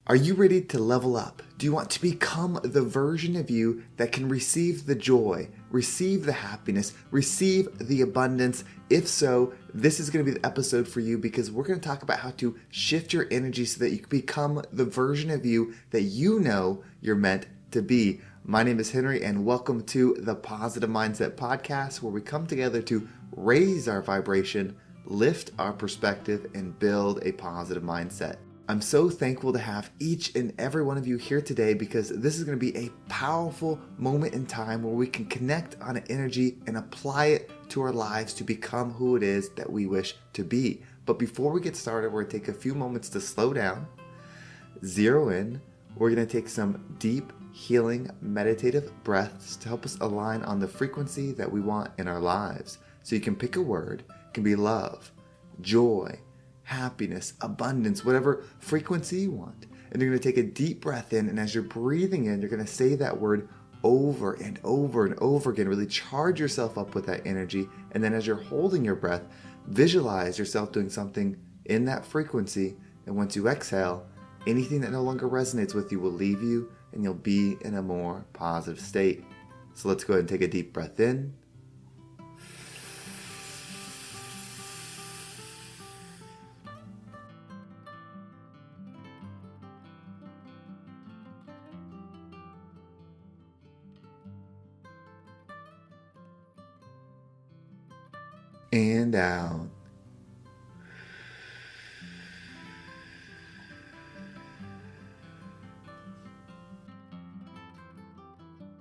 Are you ready to level up? Do you want to become the version of you that can receive the joy, receive the happiness, receive the abundance? If so, this is going to be the episode for you, because we're going to talk about how to shift your energy so that you can become the version of you that you know you're meant to be. My name is Henry, and welcome to the Positive Mindset Podcast, where we come together to raise our vibration, lift our perspective, and build a positive mindset. I'm so thankful to have each and every one of you here today, because this is going to be a powerful moment in time where we can connect on an energy and apply it to our lives to become who it is that we wish to be. But before we get started, we're going to take a few moments to slow down, zero in. We're going to take some deep, healing, meditative breaths to help us align on the frequency that we want in our lives. So you can pick a word. It can be love, joy, happiness, abundance, whatever frequency you want. And you're going to take a deep breath in, and as you're breathing in, you're going to say that word over and over and over again. Really charge yourself up with that energy. And then as you're holding your breath, visualize yourself doing something in that frequency. And once you exhale, anything that no longer resonates with you will leave you, and you'll be in a more positive state. So let's go ahead and take a deep breath in. And out.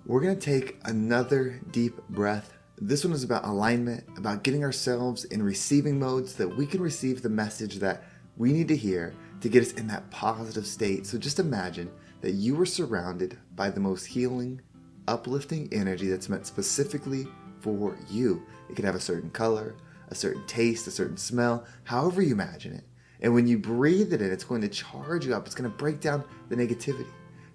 We're going to take another deep breath. This one is about alignment, about getting ourselves in receiving mode so that we can receive the message that we need to hear to get us in that positive state. So just imagine that you were surrounded by the most healing, uplifting energy that's meant specifically for you. It could have a certain color, a certain taste, a certain smell, however you imagine it. And when you breathe it in, it's going to charge you up. It's going to break down the negativity,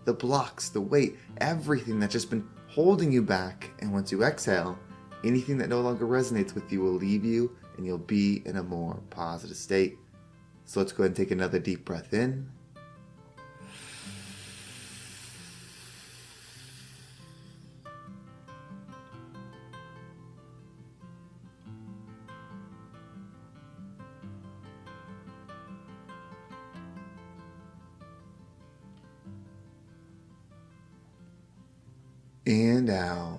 the blocks, the weight, everything that's just been holding you back. And once you exhale, anything that no longer resonates with you will leave you, and you'll be in a more positive state. So let's go ahead and take another deep breath in. And out.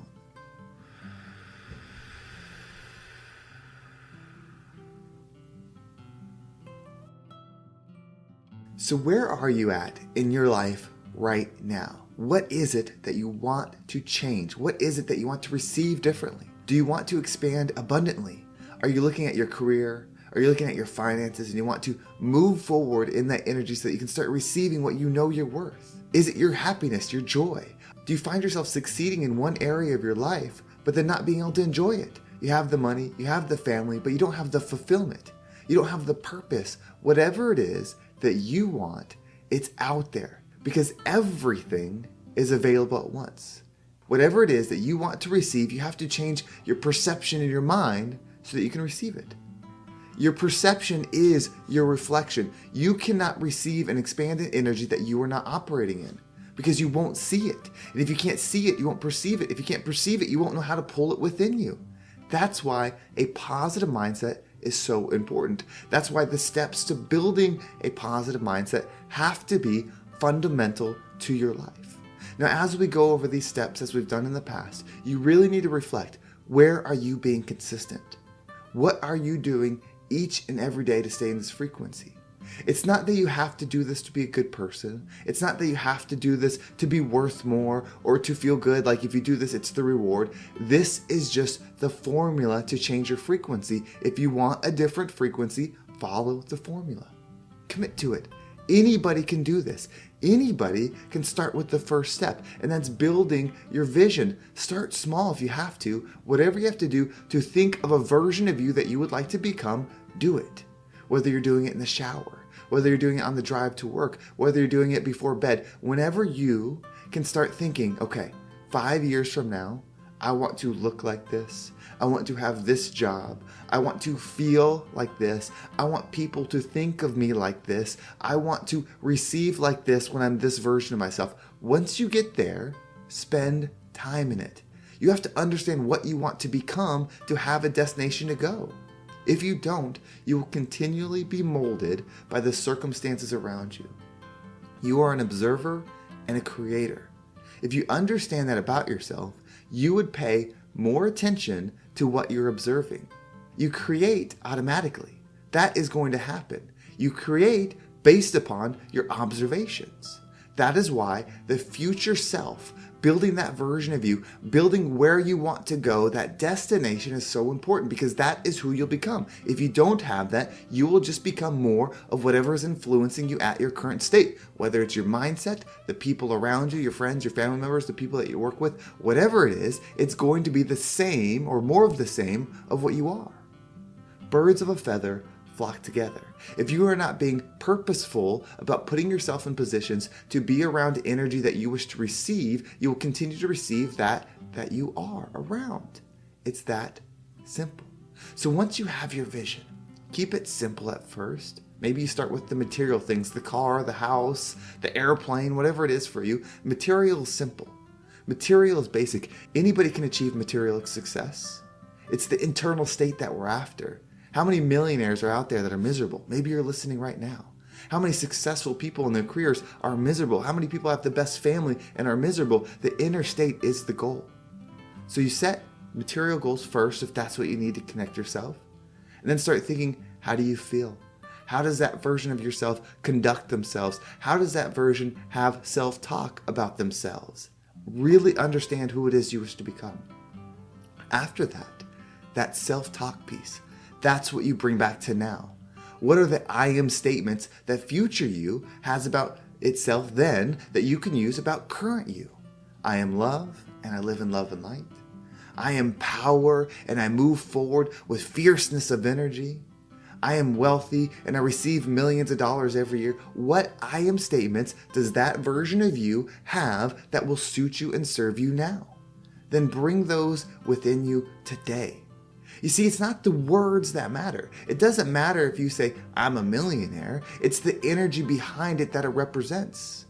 So where are you at in your life right now? What is it that you want to change? What is it that you want to receive differently? Do you want to expand abundantly? Are you looking at your career? Are you looking at your finances, and you want to move forward in that energy so that you can start receiving what you know you're worth? Is it your happiness, your joy? Do you find yourself succeeding in one area of your life, but then not being able to enjoy it? You have the money, you have the family, but you don't have the fulfillment. You don't have the purpose. Whatever it is that you want, it's out there, because everything is available at once. Whatever it is that you want to receive, you have to change your perception in your mind so that you can receive it. Your perception is your reflection. You cannot receive and expand an energy that you are not operating in, because you won't see it. And if you can't see it, you won't perceive it. If you can't perceive it, you won't know how to pull it within you. That's why a positive mindset is so important. That's why the steps to building a positive mindset have to be fundamental to your life. Now, as we go over these steps, as we've done in the past, you really need to reflect, where are you being consistent? What are you doing each and every day to stay in this frequency? It's not that you have to do this to be a good person. It's not that you have to do this to be worth more or to feel good, like if you do this, it's the reward. This is just the formula to change your frequency. If you want a different frequency, follow the formula. Commit to it. Anybody can do this. Anybody can start with the first step, and that's building your vision. Start small if you have to. Whatever you have to do to think of a version of you that you would like to become, do it. Whether you're doing it in the shower, whether you're doing it on the drive to work, whether you're doing it before bed, whenever you can start thinking, okay, 5 years from now, I want to look like this. I want to have this job. I want to feel like this. I want people to think of me like this. I want to receive like this when I'm this version of myself. Once you get there, spend time in it. You have to understand what you want to become to have a destination to go. If you don't, you will continually be molded by the circumstances around you. You are an observer and a creator. If you understand that about yourself, you would pay more attention to what you're observing. You create automatically. That is going to happen. You create based upon your observations. That is why the future self, building that version of you, building where you want to go, that destination is so important because that is who you'll become. If you don't have that, you will just become more of whatever is influencing you at your current state, whether it's your mindset, the people around you, your friends, your family members, the people that you work with, whatever it is, it's going to be the same or more of the same of what you are. Birds of a feather flock together. If you are not being purposeful about putting yourself in positions to be around energy that you wish to receive, you will continue to receive that you are around. It's that simple. So once you have your vision, keep it simple at first. Maybe you start with the material things, the car, the house, the airplane, whatever it is for you. Material is simple. Material is basic. Anybody can achieve material success. It's the internal state that we're after. How many millionaires are out there that are miserable? Maybe you're listening right now. How many successful people in their careers are miserable? How many people have the best family and are miserable? The inner state is the goal. So you set material goals first if that's what you need to connect yourself. And then start thinking, how do you feel? How does that version of yourself conduct themselves? How does that version have self-talk about themselves? Really understand who it is you wish to become. After that self-talk piece, that's what you bring back to now. What are the I am statements that future you has about itself then that you can use about current you? I am love and I live in love and light. I am power and I move forward with fierceness of energy. I am wealthy and I receive millions of dollars every year. What I am statements does that version of you have that will suit you and serve you now? Then bring those within you today. You see, it's not the words that matter. It doesn't matter if you say, I'm a millionaire. It's the energy behind it that it represents.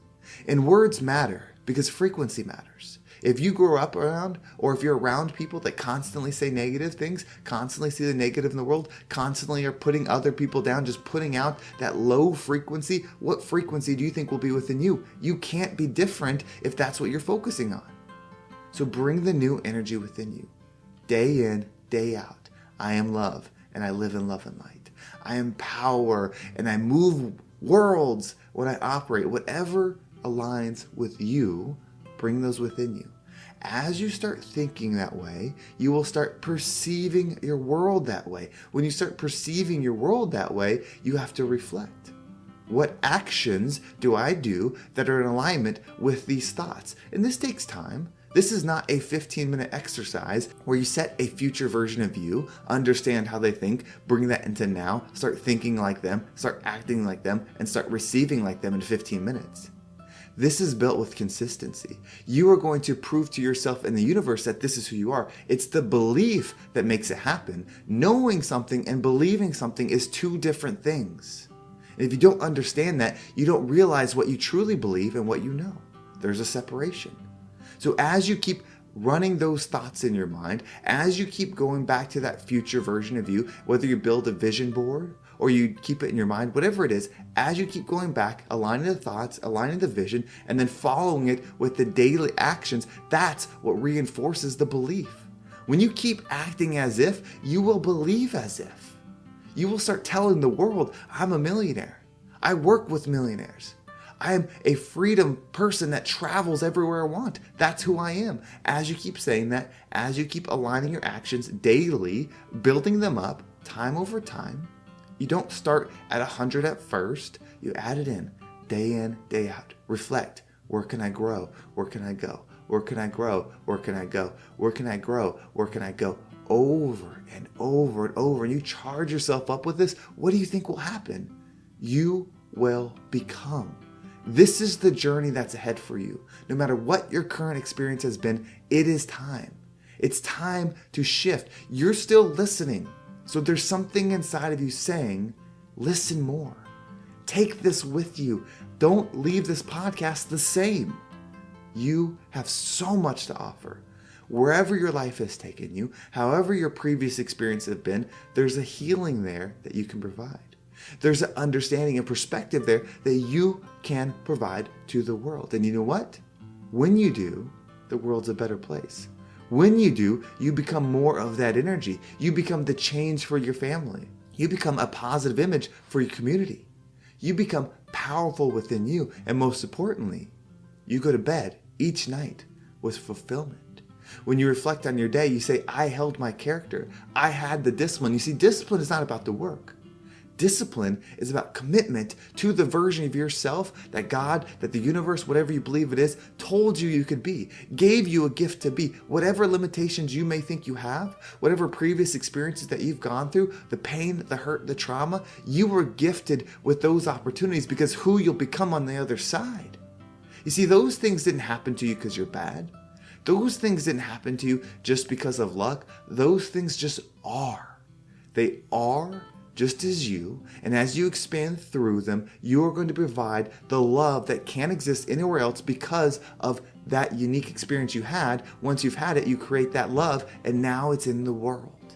And words matter because frequency matters. If you grow up around, or if you're around people that constantly say negative things, constantly see the negative in the world, constantly are putting other people down, just putting out that low frequency, what frequency do you think will be within you? You can't be different if that's what you're focusing on. So bring the new energy within you. Day in, day out. I am love and I live in love and light. I am power and I move worlds when I operate. Whatever aligns with you, bring those within you. As you start thinking that way, you will start perceiving your world that way. When you start perceiving your world that way, you have to reflect. What actions do I do that are in alignment with these thoughts? And this takes time. This is not a 15-minute exercise where you set a future version of you, understand how they think, bring that into now, start thinking like them, start acting like them, and start receiving like them in 15 minutes. This is built with consistency. You are going to prove to yourself in the universe that this is who you are. It's the belief that makes it happen. Knowing something and believing something is two different things. And if you don't understand that, you don't realize what you truly believe and what you know. There's a separation. So as you keep running those thoughts in your mind, as you keep going back to that future version of you, whether you build a vision board or you keep it in your mind, whatever it is, as you keep going back, aligning the thoughts, aligning the vision, and then following it with the daily actions, that's what reinforces the belief. When you keep acting as if, you will believe as if. You will start telling the world, I'm a millionaire. I work with millionaires. I am a freedom person that travels everywhere I want. That's who I am. As you keep saying that, as you keep aligning your actions daily, building them up time over time, you don't start at 100 at first. You add it in, day out. Reflect. Where can I grow? Where can I go? Where can I grow? Where can I go? Where can I grow? Where can I go? Over and over and over. And you charge yourself up with this. What do you think will happen? You will become. This is the journey that's ahead for you. No matter what your current experience has been, it is time. It's time to shift. You're still listening. So there's something inside of you saying, listen more. Take this with you. Don't leave this podcast the same. You have so much to offer. Wherever your life has taken you, however your previous experiences have been, there's a healing there that you can provide. There's an understanding and perspective there that you can provide to the world. And you know what? When you do, the world's a better place. When you do, you become more of that energy. You become the change for your family. You become a positive image for your community. You become powerful within you. And most importantly, you go to bed each night with fulfillment. When you reflect on your day, you say, I held my character. I had the discipline. You see, discipline is not about the work. Discipline is about commitment to the version of yourself that God, that the universe, whatever you believe it is, told you you could be, gave you a gift to be. Whatever limitations you may think you have, whatever previous experiences that you've gone through, the pain, the hurt, the trauma, you were gifted with those opportunities because who you'll become on the other side. You see, those things didn't happen to you because you're bad. Those things didn't happen to you just because of luck. Those things just are. They are just as you, and as you expand through them, you are going to provide the love that can't exist anywhere else because of that unique experience you had. Once you've had it, you create that love, and now it's in the world.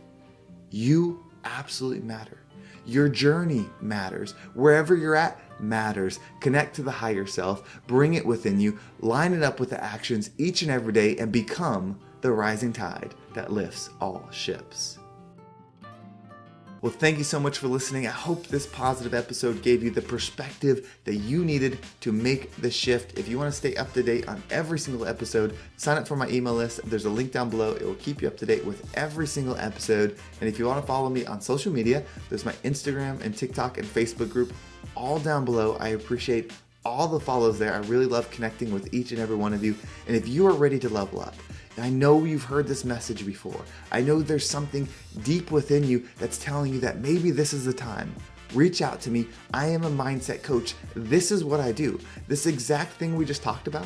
You absolutely matter. Your journey matters. Wherever you're at matters. Connect to the higher self, bring it within you, line it up with the actions each and every day, and become the rising tide that lifts all ships. Well, thank you so much for listening. I hope this positive episode gave you the perspective that you needed to make the shift. If you want to stay up to date on every single episode, sign up for my email list. There's a link down below. It will keep you up to date with every single episode. And if you want to follow me on social media, there's my Instagram and TikTok and Facebook group all down below. I appreciate all the follows there. I really love connecting with each and every one of you. And if you are ready to level up, I know you've heard this message before. I know there's something deep within you that's telling you that maybe this is the time. Reach out to me. I am a mindset coach. This is what I do. This exact thing we just talked about,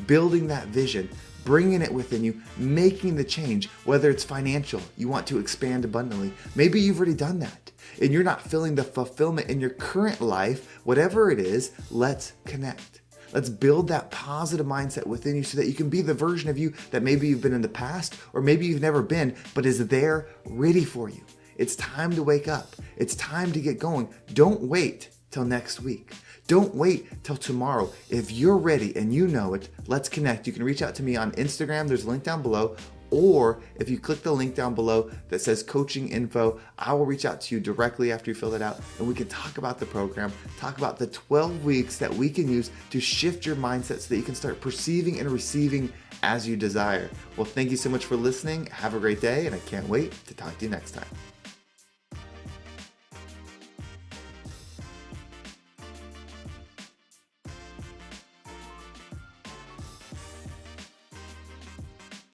building that vision, bringing it within you, making the change, whether it's financial, you want to expand abundantly. Maybe you've already done that and you're not feeling the fulfillment in your current life. Whatever it is, let's connect. Let's build that positive mindset within you so that you can be the version of you that maybe you've been in the past, or maybe you've never been, but is there ready for you. It's time to wake up. It's time to get going. Don't wait till next week. Don't wait till tomorrow. If you're ready and you know it, let's connect. You can reach out to me on Instagram. There's a link down below. Or if you click the link down below that says coaching info, I will reach out to you directly after you fill it out, and we can talk about the program, talk about the 12 weeks that we can use to shift your mindset so that you can start perceiving and receiving as you desire. Well, thank you so much for listening. Have a great day, and I can't wait to talk to you next time.